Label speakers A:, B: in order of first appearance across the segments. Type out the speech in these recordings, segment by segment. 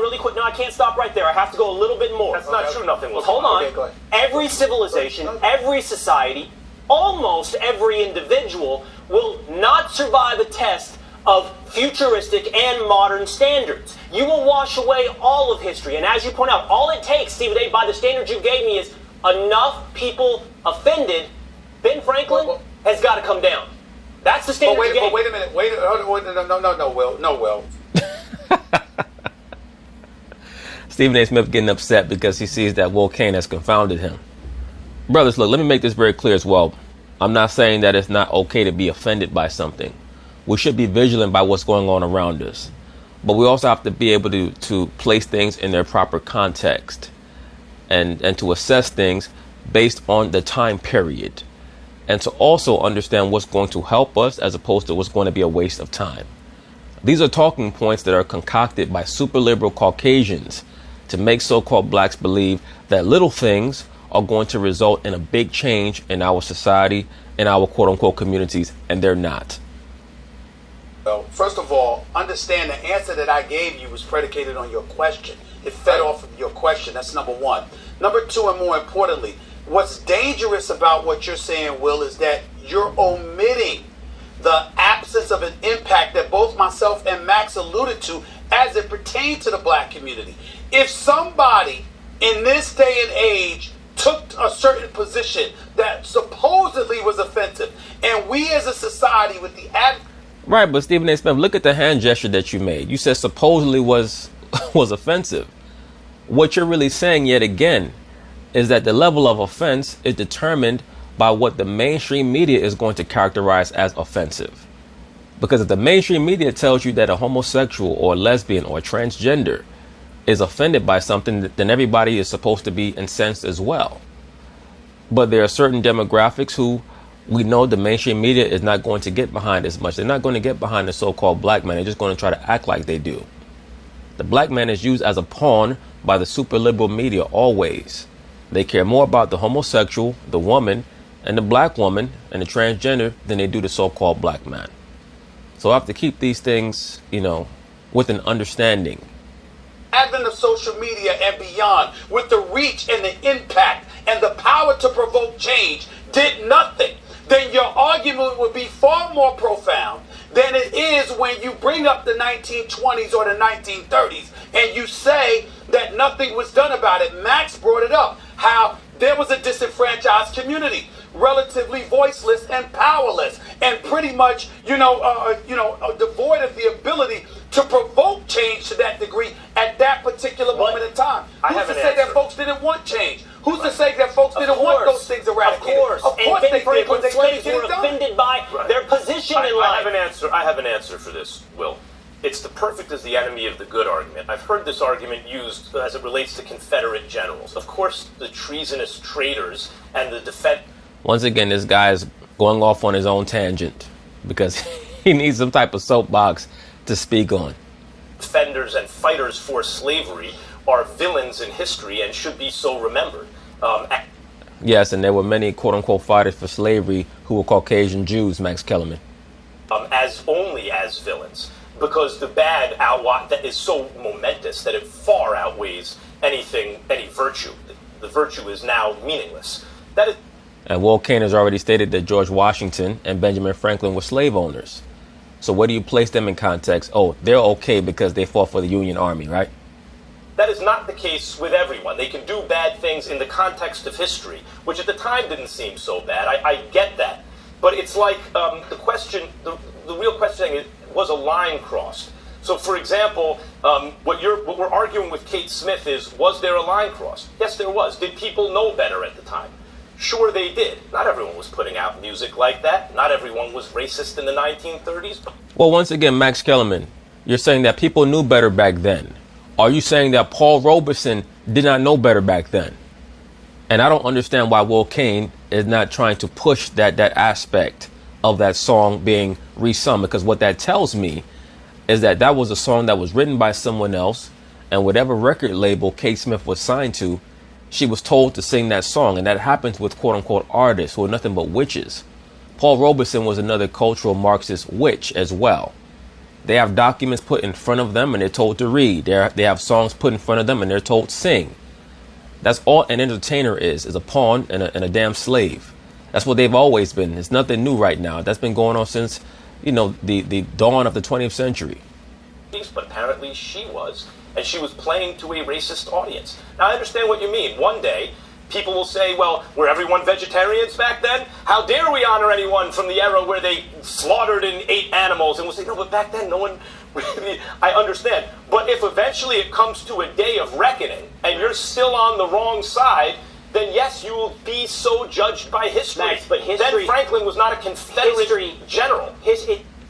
A: really quick. No, I can't stop right there. I have to go a little bit more.
B: That's not true, nothing.
A: Hold on.
B: Okay, go ahead.
A: Every civilization, every society, almost every individual will not survive a test of futuristic and modern standards. You will wash away all of history. And as you point out, all it takes, Stephen A., by the standards you gave me, is enough people offended. Ben Franklin has got to come down. That's the standard you gave me.
B: But wait a minute. No, Will.
C: Stephen A. Smith getting upset because he sees that Will Cain has confounded him. Brothers, look, let me make this very clear as well. I'm not saying that it's not okay to be offended by something. We should be vigilant by what's going on around us. But we also have to be able to place things in their proper context and to assess things based on the time period. And to also understand what's going to help us as opposed to what's going to be a waste of time. These are talking points that are concocted by super liberal Caucasians to make so-called blacks believe that little things are going to result in a big change in our society, in our quote-unquote communities, and they're not.
B: Well, first of all, understand the answer that I gave you was predicated on your question. It fed off of your question. That's number one. Number two, and more importantly, what's dangerous about what you're saying, Will, is that you're omitting the absence of an impact that both myself and Max alluded to as it pertains to the black community. If somebody in this day and age took a certain position that supposedly was offensive, and we as a society with the
C: Right, but Stephen A. Smith, look at the hand gesture that you made. You said supposedly was offensive. What you're really saying yet again is that the level of offense is determined by what the mainstream media is going to characterize as offensive. Because if the mainstream media tells you that a homosexual or lesbian or transgender is offended by something, then everybody is supposed to be incensed as well. But there are certain demographics who we know the mainstream media is not going to get behind as much. They're not going to get behind the so-called black man. They're just going to try to act like they do. The black man is used as a pawn by the super liberal media always. They care more about the homosexual, the woman, and the black woman and the transgender than they do the so-called black man. So I have to keep these things, with an understanding.
B: Advent of social media and beyond, with the reach and the impact and the power to provoke change, did nothing, then your argument would be far more profound than it is when you bring up the 1920s or the 1930s and you say that nothing was done about it. Max brought it up, how there was a disenfranchised community, relatively voiceless and powerless, and pretty much, devoid of the ability to provoke change to that degree at that particular moment in time. Who's to say that folks didn't want change? Who's to say that folks didn't want those things eradicated?
A: Of course
B: they did, but they couldn't
A: slaves
B: get
A: were
B: it done.
A: offended by their position in life.
D: I have an answer for this, Will. It's the perfect is the enemy of the good argument. I've heard this argument used as it relates to Confederate generals. Of course, the treasonous traitors and the defense.
C: Once again, this guy is going off on his own tangent because he needs some type of soapbox to speak on.
D: Defenders and fighters for slavery are villains in history and should be so remembered.
C: Yes, and there were many quote-unquote fighters for slavery who were Caucasian Jews, Max Kellerman.
D: As villains. Because the bad that is so momentous that it far outweighs any virtue. The virtue is now meaningless.
C: And Will Cain has already stated that George Washington and Benjamin Franklin were slave owners. So where do you place them in context? Oh, they're okay because they fought for the Union Army, right?
D: That is not the case with everyone. They can do bad things in the context of history, which at the time didn't seem so bad. I get that. But it's like the real question is, was a line crossed? So, for example, what we're arguing with Kate Smith is, was there a line crossed? Yes, there was. Did people know better at the time? Sure, they did. Not everyone was putting out music like that. Not everyone was racist in the 1930s.
C: Well, once again, Max Kellerman, you're saying that people knew better back then. Are you saying that Paul Robeson did not know better back then? And I don't understand why Will Cain is not trying to push that aspect of that song being resung, because what that tells me is that that was a song that was written by someone else, and whatever record label Kate Smith was signed to, she was told to sing that song. And that happens with quote-unquote artists who are nothing but witches. Paul Robeson was another cultural Marxist witch as well. They have documents put in front of them and they're told to read. They have songs put in front of them and they're told sing. That's all an entertainer is a pawn and a damn slave. That's what they've always been. It's nothing new right now. That's been going on since, the dawn of the 20th century.
D: But apparently she was, and she was playing to a racist audience. Now, I understand what you mean. One day, people will say, well, were everyone vegetarians back then? How dare we honor anyone from the era where they slaughtered and ate animals? And we'll say, no, but back then no one really, I understand. But if eventually it comes to a day of reckoning and you're still on the wrong side, then yes, you will be so judged by history.
A: Max, but history,
D: Ben Franklin was not a Confederate general.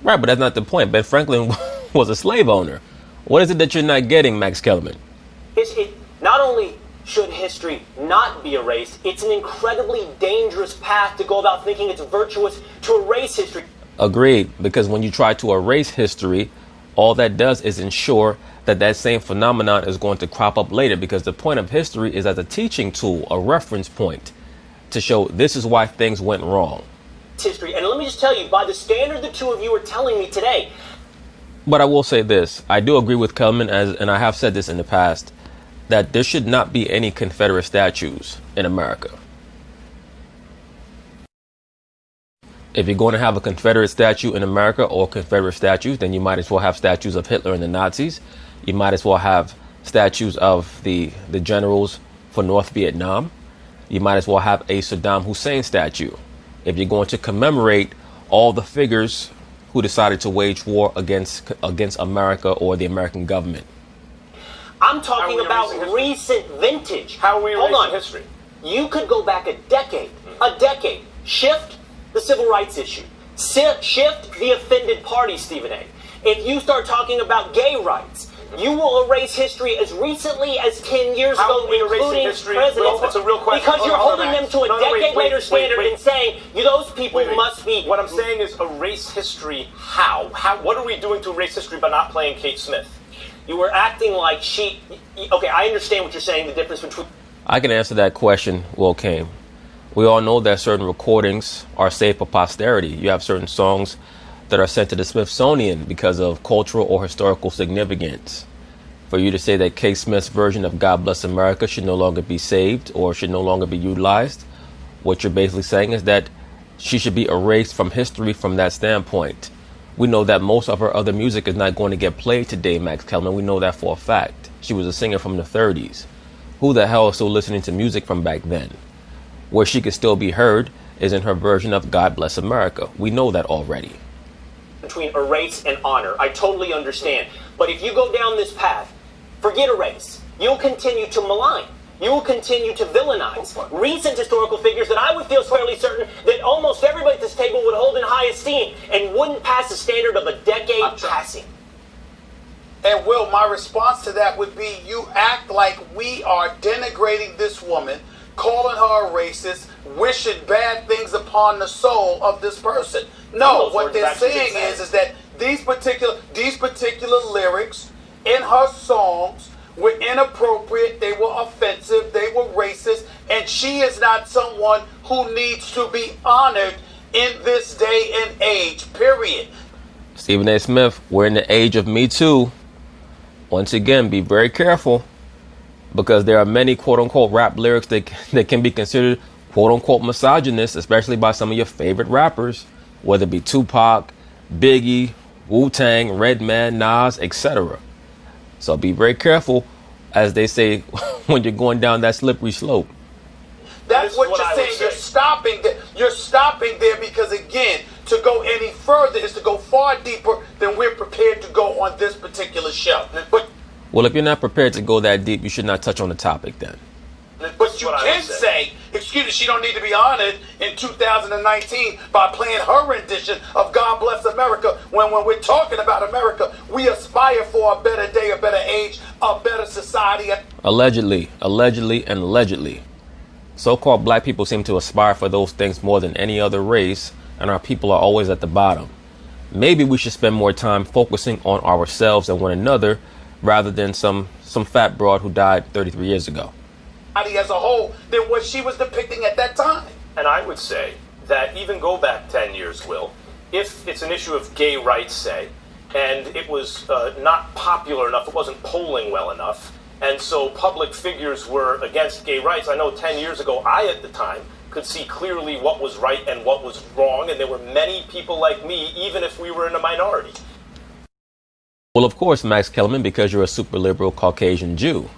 C: Right, but that's not the point. Ben Franklin was a slave owner. What is it that you're not getting, Max Kellerman?
A: Not only should history not be erased, it's an incredibly dangerous path to go about thinking it's virtuous to erase history.
C: Agreed, because when you try to erase history, all that does is ensure that same phenomenon is going to crop up later, because the point of history is as a teaching tool, a reference point to show this is why things went wrong.
A: History, and let me just tell you, by the standard the two of you are telling me today.
C: But I will say this, I do agree with Kellerman, and I have said this in the past, that there should not be any Confederate statues in America. If you're going to have a Confederate statue in America or Confederate statues, then you might as well have statues of Hitler and the Nazis. You might as well have statues of the generals for North Vietnam. You might as well have a Saddam Hussein statue. If you're going to commemorate all the figures who decided to wage war against America or the American government.
A: I'm talking about recent vintage.
D: How are we erasing history?
A: You could go back a decade, shift the civil rights issue, shift the offended party, Stephen A. If you start talking about gay rights, you will erase history as recently as 10 years ago, including presidents.
D: Well, that's a real question.
A: Because you're holding them to a decade later standard and saying those people must be.
D: What I'm saying is erase history. How? What are we doing to erase history by not playing Kate Smith?
A: You were acting like she. Okay, I understand what you're saying. The difference between.
C: I can answer that question, Will Kane. We all know that certain recordings are saved for posterity. You have certain songs that are sent to the Smithsonian because of cultural or historical significance. For you to say that Kate Smith's version of God Bless America should no longer be saved or should no longer be utilized, what you're basically saying is that she should be erased from history from that standpoint. We know that most of her other music is not going to get played today, Max Kellerman. We know that for a fact. She was a singer from the 30s. Who the hell is still listening to music from back then? Where she could still be heard is in her version of God Bless America. We know that already.
A: Between erase and honor, I totally understand. But if you go down this path, forget erase. You'll continue to malign. You will continue to villainize recent historical figures that I would feel fairly certain that almost everybody at this table would hold in high esteem and wouldn't pass the standard of a decade passing.
B: And Will, my response to that would be you act like we are denigrating this woman, calling her a racist, wishing bad things upon the soul of this person. No, what they're saying is that these particular lyrics in her songs were inappropriate, they were offensive, they were racist, and she is not someone who needs to be honored in this day and age, period.
C: Stephen A. Smith, we're in the age of Me Too. Once again, be very careful, because there are many quote-unquote rap lyrics that can be considered quote-unquote misogynist, especially by some of your favorite rappers, whether it be Tupac, Biggie, Wu-Tang, Redman, Nas, etc. So be very careful, as they say, when you're going down that slippery slope.
B: That's what you're saying. You're stopping there. You're stopping there because, again, to go any further is to go far deeper than we're prepared to go on this particular show.
C: Well, if you're not prepared to go that deep, you should not touch on the topic then.
B: But you can say, excuse me, she don't need to be honored in 2019 by playing her rendition of God Bless America. When we're talking about America, we aspire for a better day, a better age, a better society.
C: Allegedly. So-called black people seem to aspire for those things more than any other race, and our people are always at the bottom. Maybe we should spend more time focusing on ourselves and one another rather than some fat broad who died 33 years ago.
B: As a whole than what she was depicting at that time.
D: And I would say that even go back 10 years, Will, if it's an issue of gay rights, say, and it was not popular enough. It wasn't polling well enough. And so public figures were against gay rights. I know 10 years ago, I, at the time, could see clearly what was right and what was wrong, and there were many people like me, even if we were in a minority.
C: Well, of course, Max Kellerman, because you're a super liberal Caucasian Jew.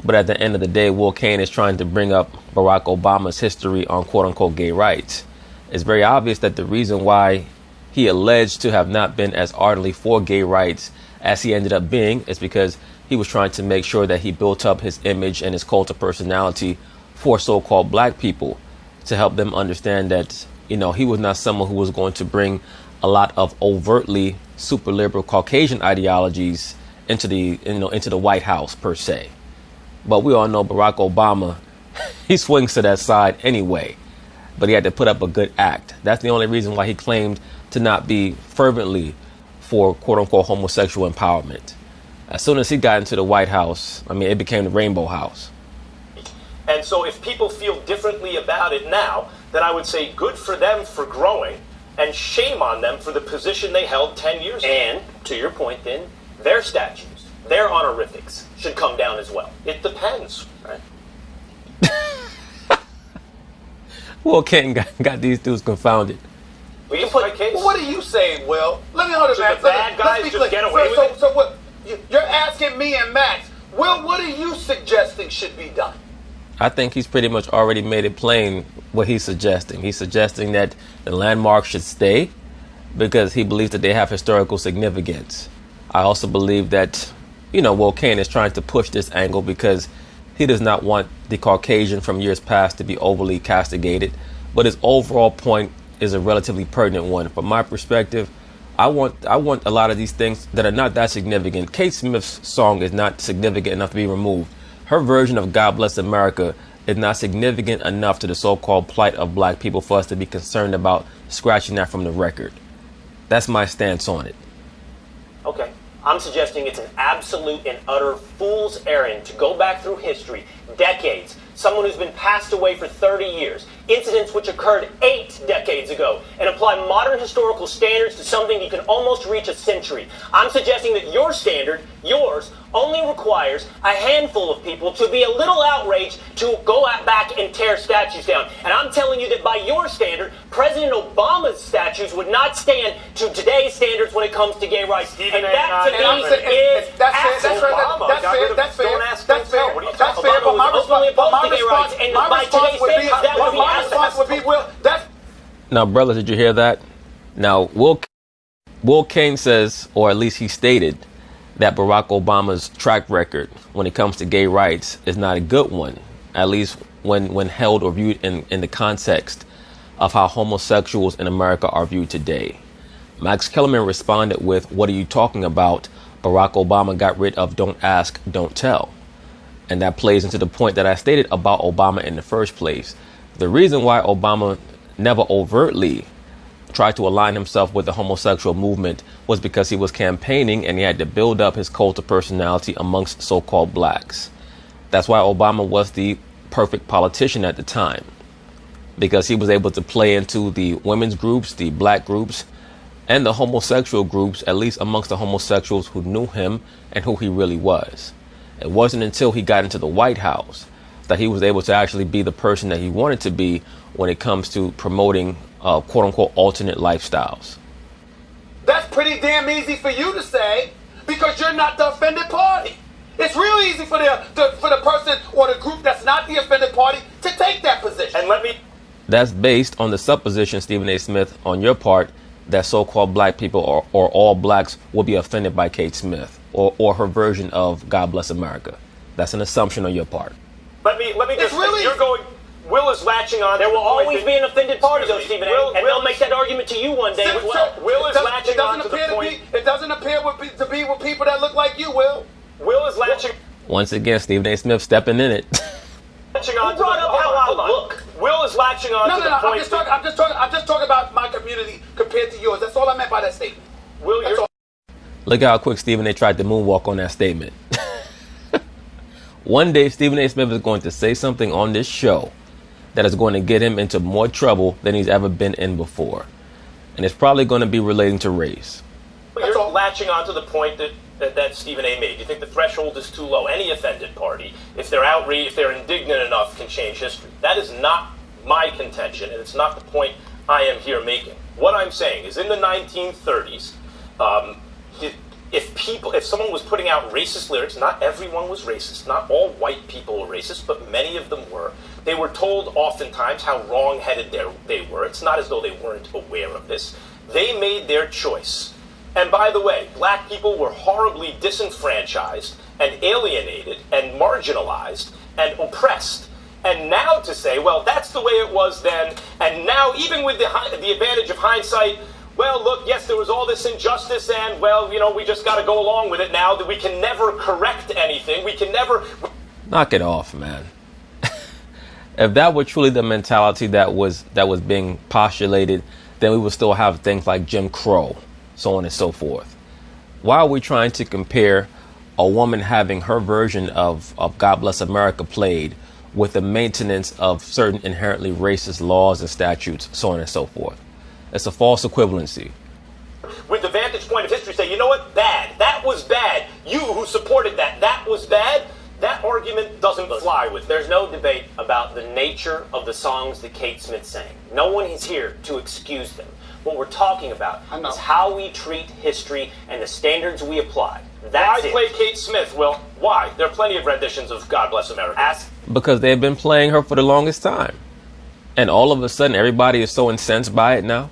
C: But at the end of the day, Will Cain is trying to bring up Barack Obama's history on quote-unquote gay rights. It's very obvious that the reason why he alleged to have not been as ardently for gay rights as he ended up being is because he was trying to make sure that he built up his image and his cult of personality for so-called black people to help them understand that, you know, he was not someone who was going to bring a lot of overtly super liberal Caucasian ideologies into the White House per se. But we all know Barack Obama, he swings to that side anyway. But he had to put up a good act. That's the only reason why he claimed to not be fervently for quote-unquote homosexual empowerment. As soon as he got into the White House, I mean, it became the Rainbow House.
D: And so if people feel differently about it now, then I would say good for them for growing, and shame on them for the position they held 10 years ago.
A: And, to your point then, their statues, their honorifics should come down as well.
D: It depends, right?
C: Will Cain got these dudes confounded.
D: We can put a case.
B: What are you saying, Will? Let me hold it,
D: Should
B: Max.
D: the bad guys just get away with it?
B: So what? You're asking me and Max. Will, what are you suggesting should be done?
C: I think he's pretty much already made it plain what he's suggesting. He's suggesting that the landmarks should stay because he believes that they have historical significance. I also believe that, Will Cain is trying to push this angle because he does not want the Caucasian from years past to be overly castigated. But his overall point is a relatively pertinent one. From my perspective, I want a lot of these things that are not that significant. Kate Smith's song is not significant enough to be removed. Her version of God Bless America is not significant enough to the so-called plight of black people for us to be concerned about scratching that from the record. That's my stance on it.
A: Okay. I'm suggesting it's an absolute and utter fool's errand to go back through history, decades, someone who's been passed away for 30 years, incidents which occurred 8 decades ago, and apply modern historical standards to something you can almost reach a century. I'm suggesting that your standard, yours, only requires a handful of people to be a little outraged to go back and tear statues down. And I'm telling you that by your standard, President Obama's statues would not stand to today's standards when it comes to gay rights.
D: Stephen
A: and that to me is
B: that's
A: absolute.
B: fair. That's fair. That's fair. But my response would be, Will, that's.
C: Now, brothers, did you hear that? Now, Will Cain says, or at least he stated, that Barack Obama's track record when it comes to gay rights is not a good one, at least when held or viewed in the context of how homosexuals in America are viewed today. Max Kellerman responded with, "What are you talking about? Barack Obama got rid of Don't Ask, Don't Tell." And that plays into the point that I stated about Obama in the first place. The reason why Obama never overtly tried to align himself with the homosexual movement was because he was campaigning and he had to build up his cult of personality amongst so-called blacks. That's why Obama was the perfect politician at the time, because he was able to play into the women's groups, the black groups, and the homosexual groups, at least amongst the homosexuals who knew him and who he really was. It wasn't until he got into the White House that he was able to actually be the person that he wanted to be when it comes to promoting quote-unquote alternate lifestyles.
B: That's pretty damn easy for you to say because you're not the offended party. It's real easy for the person or the group that's not the offended party to take that position.
D: And
C: That's based on the supposition, Stephen A. Smith, on your part, that so-called black people or all blacks will be offended by Kate Smith or her version of God Bless America. That's an assumption on your part.
D: Let me just
B: really,
D: you're going. Will is latching on.
A: There will always be an offended party, though, Stephen A. And they'll make that argument to you one day as well.
D: Will is latching on to the point.
B: It doesn't appear to be with people that look like you, Will.
D: Will is latching.
C: Once again, Stephen A. Smith stepping in it.
D: Latching on
A: Who brought up how I look?
D: Will is latching on to the point.
B: I'm just talking about my community compared to yours. That's all I meant by that statement.
D: Will,
B: That's all.
C: Look how quick Stephen A. tried to moonwalk on that statement. One day, Stephen A. Smith is going to say something on this show that is going to get him into more trouble than he's ever been in before. And it's probably going to be relating to race.
B: That's all.
D: latching onto the point that Stephen A. made. You think the threshold is too low? Any offended party, if they're outraged, if they're indignant enough, can change history. That is not my contention, and it's not the point I am here making. What I'm saying is, in the 1930s, if someone was putting out racist lyrics, not everyone was racist, not all white people were racist, but many of them were. They were told oftentimes how wrong-headed they were. It's not as though they weren't aware of this. They made their choice. And by the way, black people were horribly disenfranchised and alienated and marginalized and oppressed. And now to say, well, that's the way it was then, and now even with the advantage of hindsight, well, look, yes, there was all this injustice, and, well, we just got to go along with it now, that we can never correct anything. We can never...
C: Knock it off, man. If that were truly the mentality that was being postulated, then we would still have things like Jim Crow, so on and so forth. Why are we trying to compare a woman having her version of God Bless America played with the maintenance of certain inherently racist laws and statutes, so on and so forth? It's a false equivalency.
D: With the vantage point of history, say, you know what, bad. That was bad. You who supported that was bad. That argument doesn't fly with.
A: There's no debate about the nature of the songs that Kate Smith sang. No one is here to excuse them. What we're talking about is how we treat history and the standards we apply. That's
D: Why play Kate Smith? Well, why? There are plenty of renditions of God Bless America.
C: Because they've been playing her for the longest time. And all of a sudden, everybody is so incensed by it now.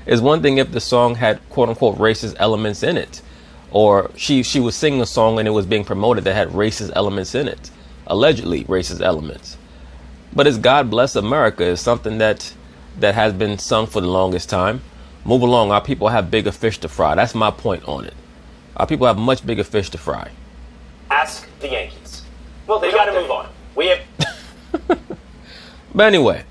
C: It's one thing if the song had quote-unquote racist elements in it. Or she was singing a song and it was being promoted that had racist elements in it. Allegedly racist elements. But it's God Bless America is something that has been sung for the longest time. Move along. Our people have bigger fish to fry. That's my point on it. Our people have much bigger fish to fry.
A: Ask the Yankees.
D: Well,
A: We got to move on. We have...
C: But anyway,